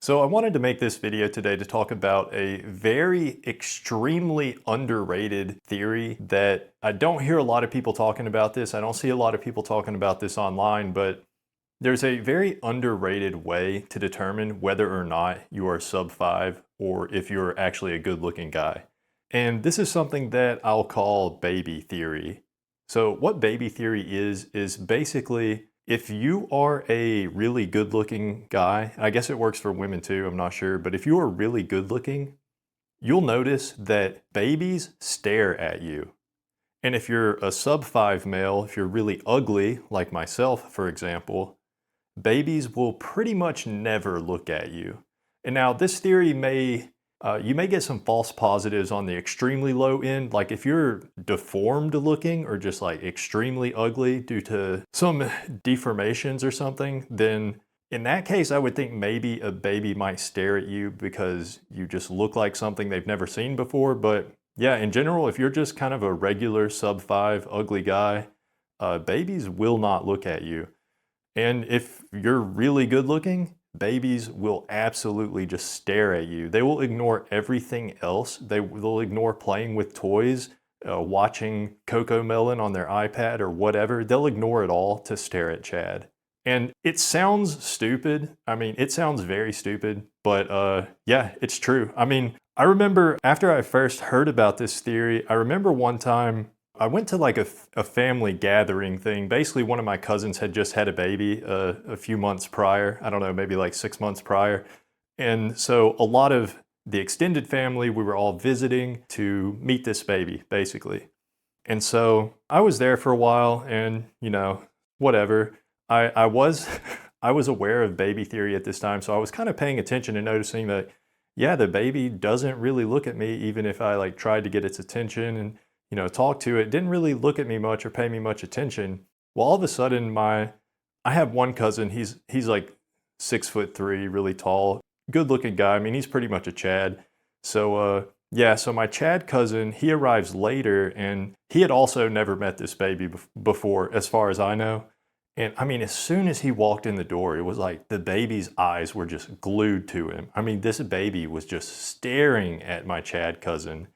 So I wanted to make this video today to talk about a very extremely underrated theory that I don't hear a lot of people talking about this. I don't see a lot of people talking about this online, but there's a very underrated way to determine whether or not you are sub 5 or if you're actually a good looking guy. And this is something that I'll call baby theory. So what baby theory is basically if you are a really good looking guy, I guess it works for women too, I'm not sure, but if you are really good looking, you'll notice that babies stare at you. And if you're a sub 5 male, if you're really ugly, like myself, for example, babies will pretty much never look at you. And now this theory you may get some false positives on the extremely low end. Like if you're deformed looking or just like extremely ugly due to some deformations or something, then in that case, I would think maybe a baby might stare at you because you just look like something they've never seen before. But yeah, in general, if you're just kind of a regular sub 5 ugly guy, babies will not look at you. And if you're really good looking, babies will absolutely just stare at you. They will ignore everything else. They'll ignore playing with toys, watching Coco Melon on their iPad or whatever. They'll ignore it all to stare at Chad. And it sounds stupid. I mean, it sounds very stupid, but yeah, it's true. I mean, I remember after I first heard about this theory, I remember one time I went to like a family gathering thing. Basically, one of my cousins had just had a baby a few months prior. I don't know, maybe like 6 months prior. And so a lot of the extended family, we were all visiting to meet this baby, basically. And so I was there for a while and, whatever. I was I was aware of baby theory at this time, so I was kind of paying attention and noticing that, yeah, the baby doesn't really look at me even if I like tried to get its attention and talk to it. Didn't really look at me much or pay me much attention. Well, all of a sudden, I have one cousin. He's like 6'3", really tall, good looking guy. I mean, he's pretty much a Chad. So yeah, so my Chad cousin, he arrives later, and he had also never met this baby before, as far as I know. And I mean, as soon as he walked in the door, it was like the baby's eyes were just glued to him. I mean, this baby was just staring at my Chad cousin.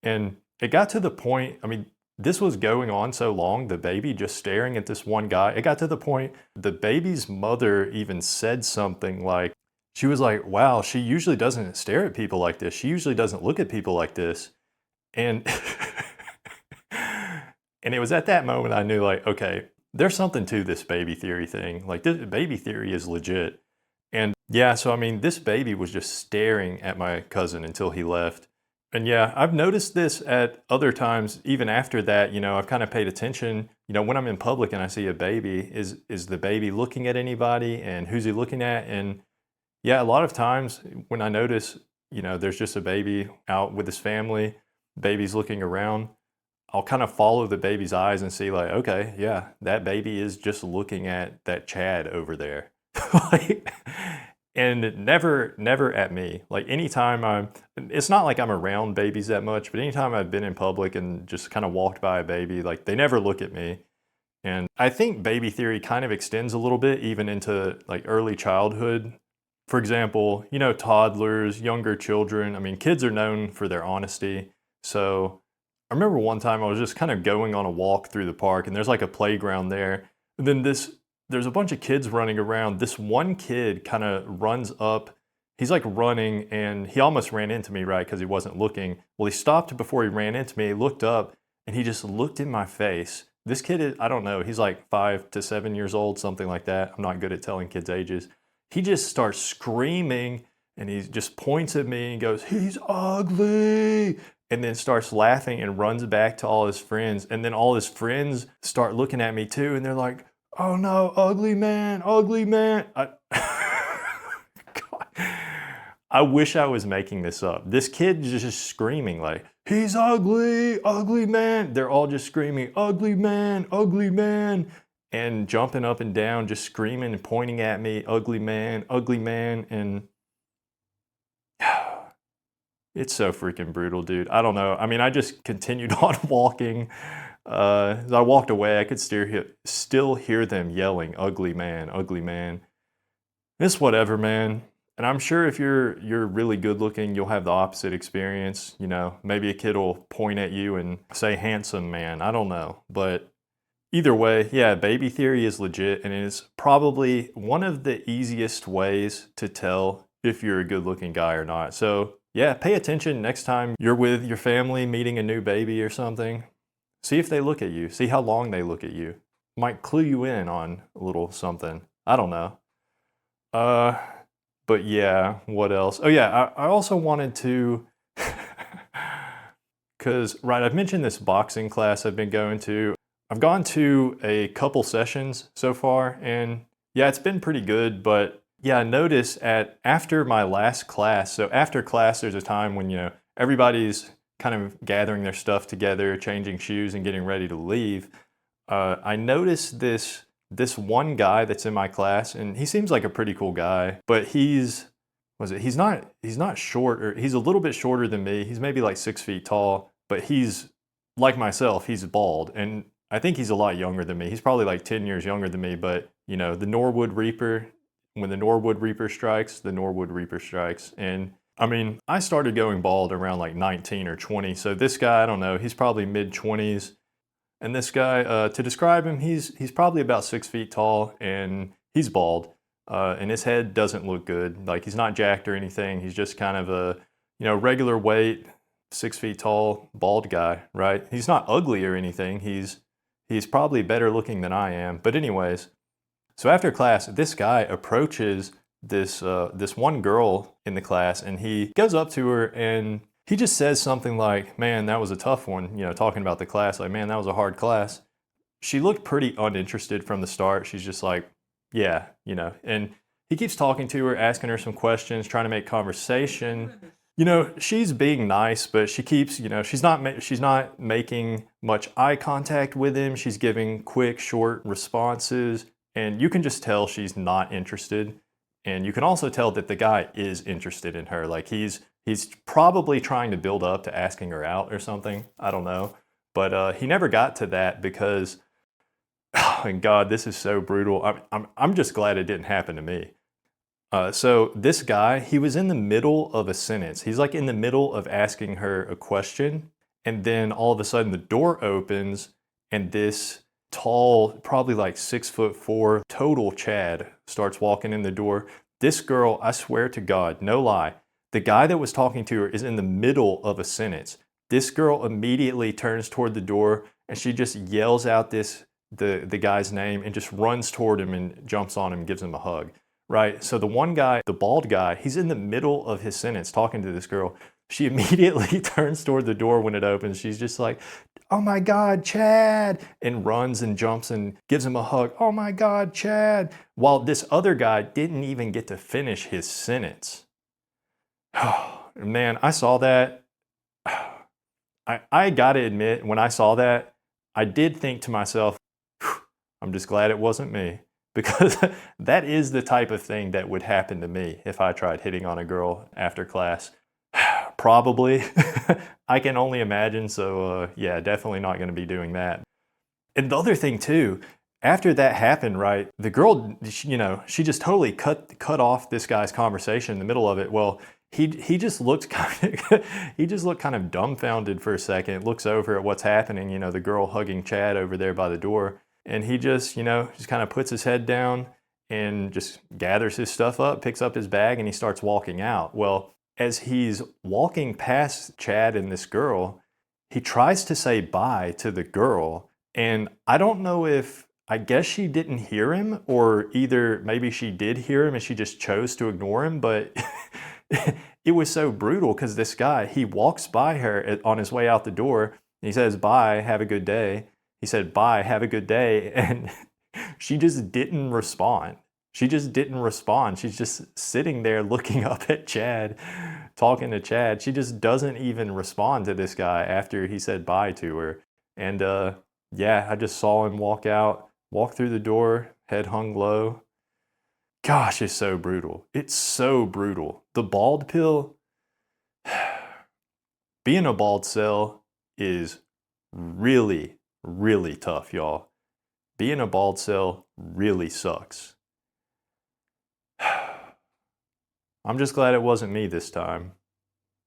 And it got to the point, I mean, this was going on so long, the baby just staring at this one guy. It got to the point, the baby's mother even said something like, she was like, wow, she usually doesn't stare at people like this. She usually doesn't look at people like this. And, and it was at that moment I knew like, okay, there's something to this baby theory thing. Like this baby theory is legit. And yeah, so I mean, this baby was just staring at my cousin until he left. And yeah, I've noticed this at other times, even after that, I've kind of paid attention, when I'm in public and I see a baby, is the baby looking at anybody and who's he looking at? And yeah, a lot of times when I notice, there's just a baby out with his family, baby's looking around, I'll kind of follow the baby's eyes and see like, okay, yeah, that baby is just looking at that Chad over there. Like, and never at me. Like anytime it's not like I'm around babies that much, but anytime I've been in public and just kind of walked by a baby, like they never look at me. And I think baby theory kind of extends a little bit even into like early childhood. For example, toddlers, younger children. I mean, kids are known for their honesty. So I remember one time I was just kind of going on a walk through the park and there's like a playground there. And then there's a bunch of kids running around. This one kid kind of runs up. He's like running and he almost ran into me, right? Because he wasn't looking. Well, he stopped before he ran into me. He looked up and he just looked in my face. This kid is, I don't know, he's like 5 to 7 years old, something like that. I'm not good at telling kids' ages. He just starts screaming and he just points at me and goes, "He's ugly." And then starts laughing and runs back to all his friends. And then all his friends start looking at me too. And they're like, "Oh no, ugly man, ugly man." God. I wish I was making this up. This kid is just screaming like, "He's ugly, ugly man." They're all just screaming, "Ugly man, ugly man." And jumping up and down, just screaming and pointing at me, "Ugly man, ugly man." And it's so freaking brutal, dude. I don't know. I mean, I just continued on walking. As I walked away, I could still hear them yelling, "Ugly man, ugly man." It's whatever, man. And I'm sure if you're really good looking, you'll have the opposite experience. You know, maybe a kid will point at you and say handsome man. I don't know. But either way, yeah, baby theory is legit and it is probably one of the easiest ways to tell if you're a good looking guy or not. So yeah, pay attention next time you're with your family meeting a new baby or something. See if they look at you. See how long they look at you. Might clue you in on a little something. I don't know. But yeah, what else? Oh yeah, I also wanted to, because, right, I've mentioned this boxing class I've been going to. I've gone to a couple sessions so far, and yeah, it's been pretty good, but yeah, I noticed after my last class, so after class, there's a time when, you know, everybody's kind of gathering their stuff together, changing shoes and getting ready to leave. I noticed this one guy that's in my class, and he seems like a pretty cool guy, but he's not short, or he's a little bit shorter than me. He's maybe like 6 feet tall, but he's like myself, he's bald, and I think he's a lot younger than me. He's probably like 10 years younger than me, but you know, the Norwood Reaper, when the Norwood Reaper strikes, the Norwood Reaper strikes. And I mean, I started going bald around like 19 or 20. So this guy, I don't know, he's probably mid 20s. And this guy, to describe him, he's probably about 6 feet tall and he's bald. And his head doesn't look good. Like he's not jacked or anything. He's just kind of a, you know, regular weight, 6 feet tall, bald guy, right? He's not ugly or anything. He's probably better looking than I am. But anyways, so after class, this guy approaches this one girl in the class, and he goes up to her and he just says something like, "Man, that was a tough one." You know, talking about the class, like, "Man, that was a hard class." She looked pretty uninterested from the start. She's just like, "Yeah," you know. And he keeps talking to her, asking her some questions, trying to make conversation. You know, she's being nice, but she keeps, you know, she's not making much eye contact with him. She's giving quick, short responses, and you can just tell she's not interested. And you can also tell that the guy is interested in her. Like he's probably trying to build up to asking her out or something. I don't know, but he never got to that because, oh, and God, this is so brutal. I'm just glad it didn't happen to me. So this guy, he was in the middle of a sentence. He's like in the middle of asking her a question, and then all of a sudden the door opens, and this tall, probably like 6'4" total Chad starts walking in the door. This girl, I swear to God, no lie, the guy that was talking to her is in the middle of a sentence. This girl immediately turns toward the door and she just yells out the guy's name and just runs toward him and jumps on him and gives him a hug. Right? So the one guy, the bald guy, he's in the middle of his sentence talking to this girl. She immediately turns toward the door when it opens. She's just like, "Oh my God, Chad," and runs and jumps and gives him a hug. "Oh my God, Chad." While this other guy didn't even get to finish his sentence. Man, I saw that. I gotta admit, when I saw that, I did think to myself, I'm just glad it wasn't me. Because that is the type of thing that would happen to me if I tried hitting on a girl after class. Probably. I can only imagine. So yeah, definitely not going to be doing that. And the other thing too, after that happened, right, the girl, you know, she just totally cut off this guy's conversation in the middle of it. Well, he just looked he just looked kind of dumbfounded for a second, looks over at what's happening, you know, the girl hugging Chad over there by the door. And he just, you know, just kind of puts his head down and just gathers his stuff up, picks up his bag, and he starts walking out. Well, as he's walking past Chad and this girl, he tries to say bye to the girl. And I don't know if, I guess she didn't hear him, or either maybe she did hear him and she just chose to ignore him. But it was so brutal because this guy, he walks by her on his way out the door. And he says, "Bye, have a good day." He said, "Bye, have a good day." And she just didn't respond. She just didn't respond. She's just sitting there looking up at Chad, talking to Chad. She just doesn't even respond to this guy after he said bye to her. And yeah, I just saw him walk out, walk through the door, head hung low. Gosh, it's so brutal. It's so brutal. The bald pill, being a bald cell is really, really tough, y'all. Being a bald cell really sucks. I'm just glad it wasn't me this time.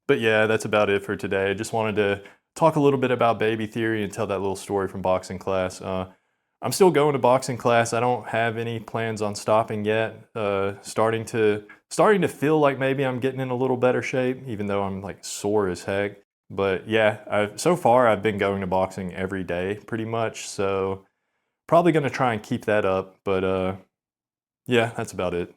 But yeah, that's about it for today. I just wanted to talk a little bit about baby theory and tell that little story from boxing class. I'm still going to boxing class. I don't have any plans on stopping yet. Starting to feel like maybe I'm getting in a little better shape, even though I'm like sore as heck. But yeah, so far I've been going to boxing every day pretty much. So probably going to try and keep that up. But yeah, that's about it.